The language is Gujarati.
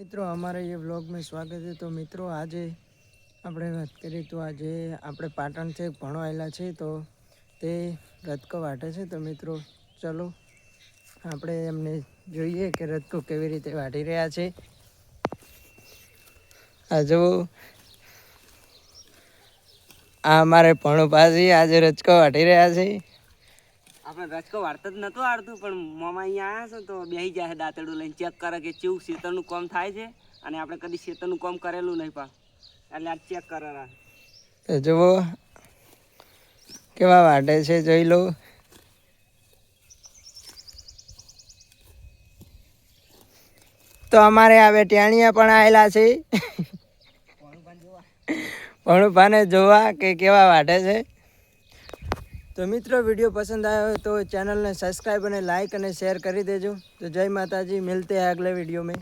मित्रों हमारे ये व्लॉग में स्वागत है। तो मित्रों आज આપણે વાત કરીએ તો આજે આપણે પાટણથી ભણો આવેલા છે તો તે રથકો વાટે છે। તો મિત્રો ચલો આપણે એમને જોઈએ કે રથકો કેવી રીતે વાટી રહ્યા છે। આ જો આ અમારે ભણો પાછી આજે રથકો વાટી રહ્યા છે। આપણે રચકો વાળતા જ નતો આવડતું પણ મામા અહીંયા આવ્યા છે તો બેસી જાય દાંતેડું લઈને ચેક કરે કે કેવું ખેતરનું કામ થાય છે અને આપણે કદી ખેતરનું કામ કરેલું નહીં પણ એટલે આ ચેક કરે રહ્યા। તો જુઓ કેવા વાટે છે જોઈ લો। તો અમારે આ બેટિયાણીયા પણ આવેલા છે ભણુભાને જોવા કે કેવા વાટે છે। તો મિત્રો वीडियो पसंद आया हो तो चैनल ने सब्सक्राइब અને लाइक અને शेयर કરી દેજો। तो जय माता जी, मिलते हैं अगले वीडियो में।